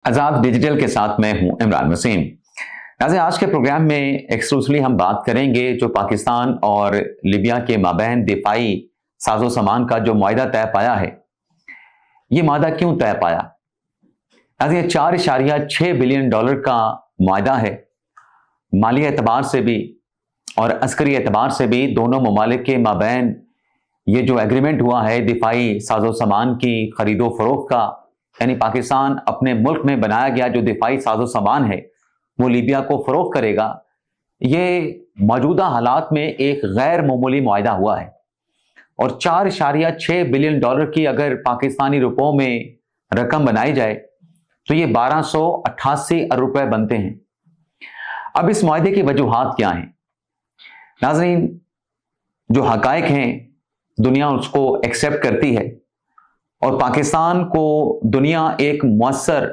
आजाद digital के साथ मैं हूं इमरान वसीम। नाज़रीन, आज के प्रोग्राम में एक्सक्लूसिवली हम बात करेंगे जो पाकिस्तान और लीबिया के माबैन दिफाई साजो सामान का जो मुआहदा तय पाया है, ये मुआहदा क्यों तय पाया? नाज़रीन, 4.6 बिलियन डॉलर का मुआहदा है। माली एतबार से भी और अस्करी एतबार से भी दोनों ममालिक के माबैन ये जो एग्रीमेंट हुआ है दिफाई साजो सामान की खरीदो फरोख्त का, यानी पाकिस्तान अपने मुल्क में बनाया गया जो दिफाई साजो सामान है वो लीबिया को फरोख्त करेगा। ये मौजूदा हालात में एक गैर मामूली मुआहदा हुआ है और 4.6 बिलियन डॉलर की अगर पाकिस्तानी रुपयों में रकम बनाई जाए तो ये 1288 अरब रुपए बनते हैं। अब इस मुआहदे की वजूहात क्या हैं? नाज़रीन, जो हकायक हैं दुनिया उसको एक्सेप्ट करती है और पाकिस्तान को दुनिया एक मुअस्सर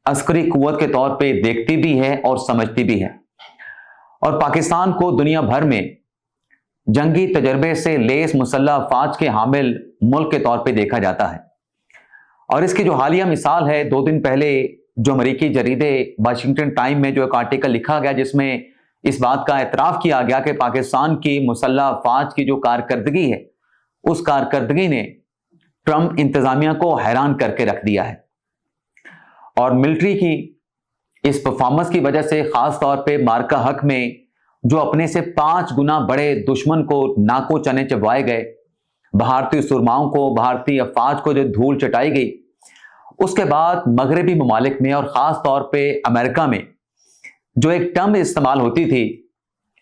अस्करी कुव्वत के तौर पे देखती भी है और समझती भी है, और पाकिस्तान को दुनिया भर में जंगी तजर्बे से लेस मुसल्लह अफवाज के हामिल मुल्क के तौर पे देखा जाता है। और इसकी जो हालिया मिसाल है, 2 दिन पहले जो अमेरिकी जरीदे वाशिंगटन टाइम में जो एक आर्टिकल लिखा गया जिसमें इस बात का एतराफ़ किया गया कि पाकिस्तान की मुसल्लह अफवाज की जो कारकर्दगी है उस कारकर्दगी ने ट्रंप इंतजामिया को हैरान करके रख दिया है। और मिलिट्री की इस परफॉर्मेंस की वजह से खास तौर पे मार्का हक में जो अपने से 5 गुना बड़े दुश्मन को नाको चने चबवाए गए, भारतीय सुरमाओं को, भारतीय अफवाज को जो धूल चटाई गई, उसके बाद मगरबी ममालिक में और ख़ास तौर पे अमेरिका में जो एक टर्म इस्तेमाल होती थी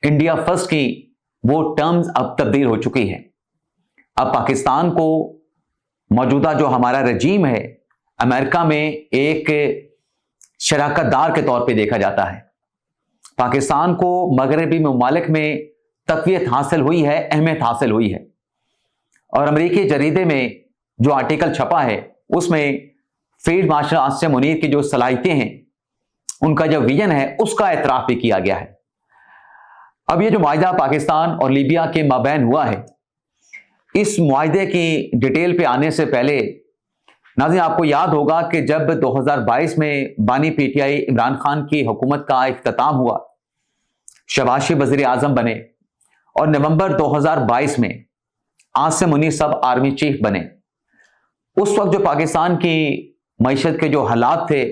इंडिया फर्स्ट की, वो टर्म्स अब तब्दील हो चुकी है। अब पाकिस्तान को मौजूदा जो हमारा रजीम है अमेरिका में एक शराकतदार के तौर पे देखा जाता है। पाकिस्तान को मगरबी ममालिक में तक़वियत हासिल हुई है, अहमियत हासिल हुई है। और अमेरिकी जरीदे में जो आर्टिकल छपा है उसमें फील्ड मार्शल आसिम मुनीर की जो सलाहियतें हैं, उनका जो विजन है, उसका एतराफ़ भी किया गया है। अब ये जो मुआहदा पाकिस्तान और लीबिया के माबैन हुआ है, इस मुआहदे की डिटेल पे आने से पहले नाज़रीन आपको याद होगा कि जब 2022 में बानी पीटीआई इमरान खान की हुकूमत का इख्तिताम हुआ, शहबाज शरीफ वज़ीर आज़म बने और नवंबर 2022 में आसिम मुनीर सब आर्मी चीफ बने। उस वक्त जो पाकिस्तान की मईशत के जो हालात थे,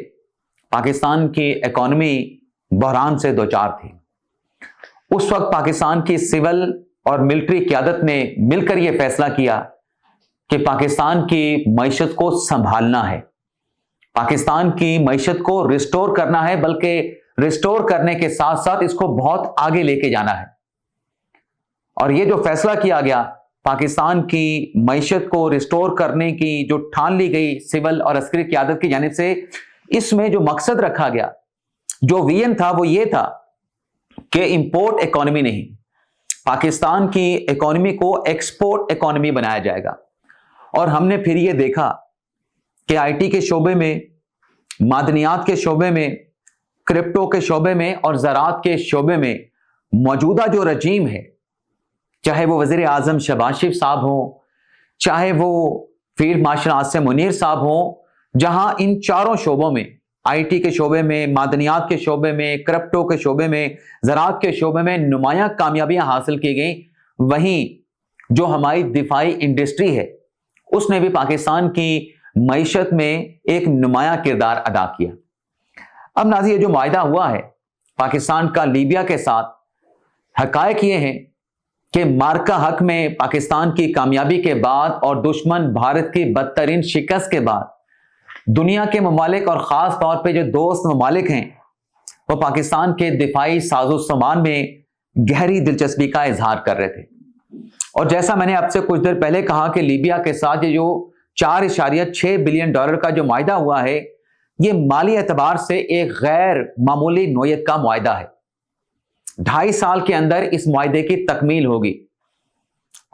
पाकिस्तान की इकॉनमी बहरान से दो चार थी। उस वक्त पाकिस्तान की सिविल और मिलिट्री क़यादत ने मिलकर यह फैसला किया कि पाकिस्तान की मईशत को संभालना है, पाकिस्तान की मईशत को रिस्टोर करना है, बल्कि रिस्टोर करने के साथ साथ इसको बहुत आगे लेके जाना है। और ये जो फैसला किया गया पाकिस्तान की मईशत को रिस्टोर करने की जो ठान ली गई सिविल और अस्करी क़यादत की जानिब से, इसमें जो मकसद रखा गया, जो विजन था, वो ये था कि इंपोर्ट इकोनॉमी नहीं, पाकिस्तान की इकोनॉमी को एक्सपोर्ट इकोनॉमी बनाया जाएगा। और हमने फिर ये देखा कि आईटी के शोबे में, मादनियात के शोबे में, क्रिप्टो के शोबे में और ज़राअत के शोबे में मौजूदा जो रजीम है, चाहे वो वज़ीर आज़म शहबाज शरीफ साहब हो, चाहे वो फील्ड मार्शल आसिम मुनीर साहब हो, जहां इन चारों शोबों में, आईटी के शोबे में, मादनियात के शोबे में, क्रिप्टो के शोबे में, ज़राअत के शोबे में नुमायां कामयाबियां हासिल की गई, वहीं जो हमारी दिफाई इंडस्ट्री है उसने भी पाकिस्तान की मईशत में एक नुमायां किरदार अदा किया। अब नाज़रीन, ये जो मुआहदा हुआ है पाकिस्तान का लीबिया के साथ, हकायक ये हैं कि मार्का हक में पाकिस्तान की कामयाबी के बाद और दुश्मन भारत की बदतरीन शिकस्त के बाद दुनिया के ममालिक और ख़ास तौर पे जो दोस्त ममालिक हैं वो पाकिस्तान के दिफाई साजो सामान में गहरी दिलचस्पी का इजहार कर रहे थे। और जैसा मैंने आपसे कुछ देर पहले कहा कि लीबिया के साथ ये जो 4.6 बिलियन डॉलर का जो मुआहदा हुआ है, ये माली एतबार से एक गैर मामूली नोयत का मुआहदा है। 2.5 साल के अंदर इस मुआहदे की तकमील होगी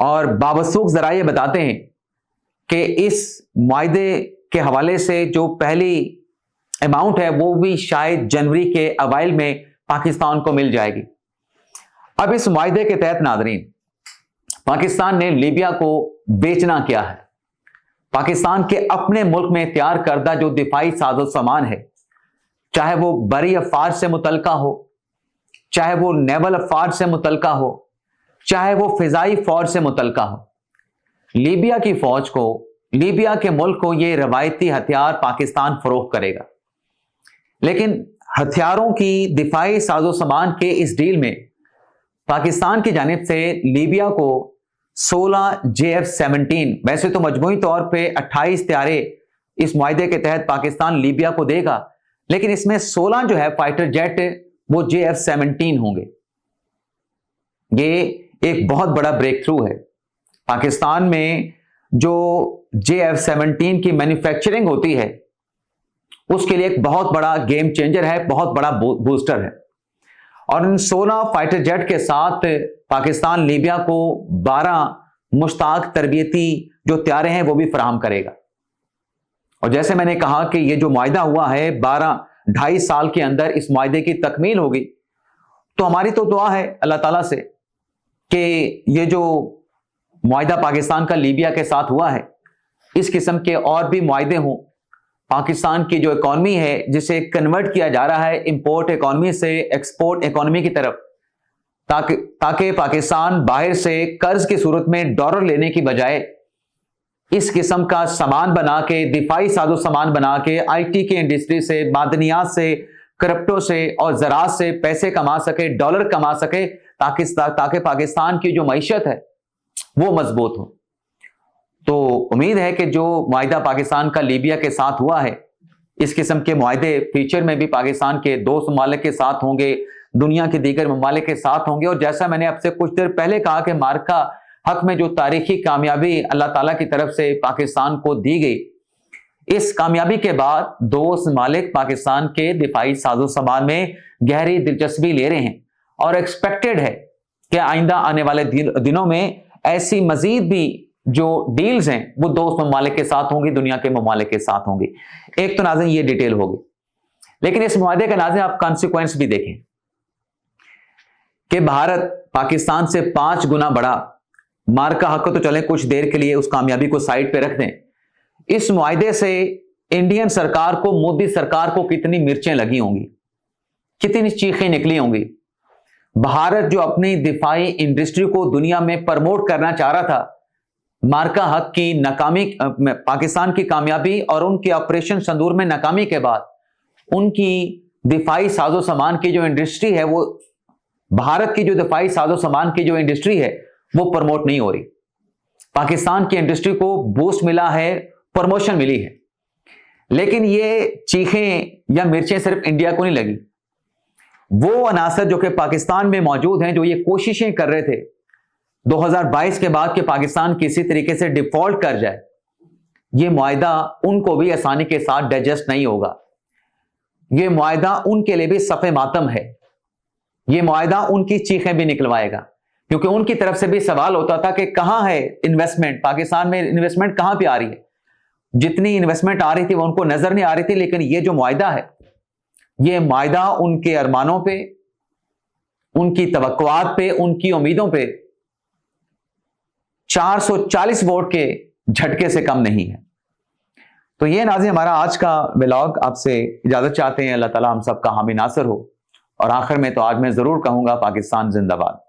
और बावसूख ज़रा ये बताते हैं कि इस मुआहदे के हवाले से जो पहली अमाउंट है वो भी शायद जनवरी के अवाइल में पाकिस्तान को मिल जाएगी। अब इस मुआहदे के तहत नाज़रीन, पाकिस्तान ने लीबिया को बेचना क्या है? पाकिस्तान के अपने मुल्क में तैयार करदा जो दिफाई साजो सामान है چاہے وہ بری افواج سے متعلقہ ہو، چاہے وہ نیول افواج سے متعلقہ ہو، چاہے وہ فضائی فوج سے متعلقہ ہو، لیبیا کی فوج کو، لیبیا کے ملک کو یہ روایتی ہتھیار پاکستان فروخت کرے گا۔ لیکن ہتھیاروں کی دفاعی ساز و سامان کے اس ڈیل میں پاکستان کی جانب سے لیبیا کو 16 JF-17، ویسے تو مجموعی طور پہ 28 طیارے اس معاہدے کے تحت پاکستان لیبیا کو دے گا، لیکن اس میں 16 جو ہے فائٹر جیٹ وہ JF-17 ہوں گے۔ یہ ایک بہت بڑا بریک تھرو ہے۔ پاکستان میں جو JF-17 کی مینوفیکچرنگ ہوتی ہے اس کے لیے ایک بہت بڑا گیم چینجر ہے، بہت بڑا بوسٹر ہے، اور ان 16 فائٹر جیٹ کے ساتھ پاکستان لیبیا کو 12 مشتاق تربیتی جو طیارے ہیں وہ بھی فراہم کرے گا۔ اور جیسے میں نے کہا کہ یہ جو معاہدہ ہوا ہے 2.5 سال کے اندر اس معاہدے کی تکمیل ہوگی، تو ہماری تو دعا ہے اللہ تعالیٰ سے کہ یہ جو معاہدہ پاکستان کا لیبیا کے ساتھ ہوا ہے اس قسم کے اور بھی معاہدے ہوں۔ پاکستان کی جو اکانومی ہے جسے کنورٹ کیا جا رہا ہے امپورٹ اکانومی سے ایکسپورٹ اکانومی کی طرف، تاکہ پاکستان باہر سے قرض کی صورت میں ڈالر لینے کی بجائے اس قسم کا سامان بنا کے، دفاعی ساز و سامان بنا کے، آئی ٹی کی انڈسٹری سے، معدنیات سے، کرپٹو سے اور زراعت سے پیسے کما سکے، ڈالر کما سکے، تاکہ پاکستان کی جو معیشت ہے وہ مضبوط ہو۔ تو امید ہے کہ جو معاہدہ پاکستان کا لیبیا کے ساتھ ہوا ہے، اس قسم کے معاہدے فیوچر میں بھی پاکستان کے دوست ممالک کے ساتھ ہوں گے، دنیا کے دیگر ممالک کے ساتھ ہوں گے۔ اور جیسا میں نے آپ سے کچھ دیر پہلے کہا کہ معرکہ حق میں جو تاریخی کامیابی اللہ تعالیٰ کی طرف سے پاکستان کو دی گئی، اس کامیابی کے بعد دوست ممالک پاکستان کے دفاعی ساز و سامان میں گہری دلچسپی لے رہے ہیں، اور ایکسپیکٹڈ ہے کہ آئندہ آنے والے دنوں میں ایسی مزید بھی جو ڈیلز ہیں وہ دوست ممالک کے ساتھ ہوں گی، دنیا کے ممالک کے ساتھ ہوں گی۔ ایک تو ناظرین یہ ڈیٹیل ہوگی، لیکن اس معاہدے کا ناظرین آپ کانسیکوینس بھی دیکھیں کہ بھارت پاکستان سے 5 گنا بڑا معرکہ حق تو چلیں کچھ دیر کے لیے اس کامیابی کو سائڈ پہ رکھ دیں۔ اس معاہدے سے انڈین سرکار کو، مودی سرکار کو کتنی مرچیں لگی ہوں گی، کتنی چیخیں نکلی ہوں گی۔ بھارت جو اپنی دفاعی انڈسٹری کو دنیا میں پرموٹ کرنا چاہ رہا تھا، معرکہ حق کی ناکامی، پاکستان کی کامیابی اور ان کے آپریشن سندور میں ناکامی کے بعد ان کی دفاعی ساز و سامان کی جو انڈسٹری ہے، وہ بھارت کی جو دفاعی ساز و سامان کی جو انڈسٹری ہے وہ پرموٹ نہیں ہو رہی۔ پاکستان کی انڈسٹری کو بوسٹ ملا ہے، پروموشن ملی ہے، لیکن یہ چیخیں یا مرچیں صرف انڈیا کو نہیں لگی۔ وہ عناصر جو کہ پاکستان میں موجود ہیں، جو یہ کوششیں کر رہے تھے 2022 کے بعد کہ پاکستان کسی طریقے سے ڈیفالٹ کر جائے، یہ معاہدہ ان کو بھی آسانی کے ساتھ ڈائجسٹ نہیں ہوگا۔ یہ معاہدہ ان کے لیے بھی صف ماتم ہے، یہ معاہدہ ان کی چیخیں بھی نکلوائے گا، کیونکہ ان کی طرف سے بھی سوال ہوتا تھا کہ کہاں ہے انویسٹمنٹ، پاکستان میں انویسٹمنٹ کہاں پہ آ رہی ہے۔ جتنی انویسٹمنٹ آ رہی تھی وہ ان کو نظر نہیں آ رہی تھی، لیکن یہ جو معاہدہ ہے، یہ معاہدہ ان کے ارمانوں پہ، ان کی توقعات پہ، ان کی امیدوں پہ 440 ووٹ کے جھٹکے سے کم نہیں ہے۔ تو یہ ناظرین ہمارا آج کا ولاگ، آپ سے اجازت چاہتے ہیں۔ اللہ تعالیٰ ہم سب کا حامی ناصر ہو، اور آخر میں تو آج میں ضرور کہوں گا پاکستان زندہ باد۔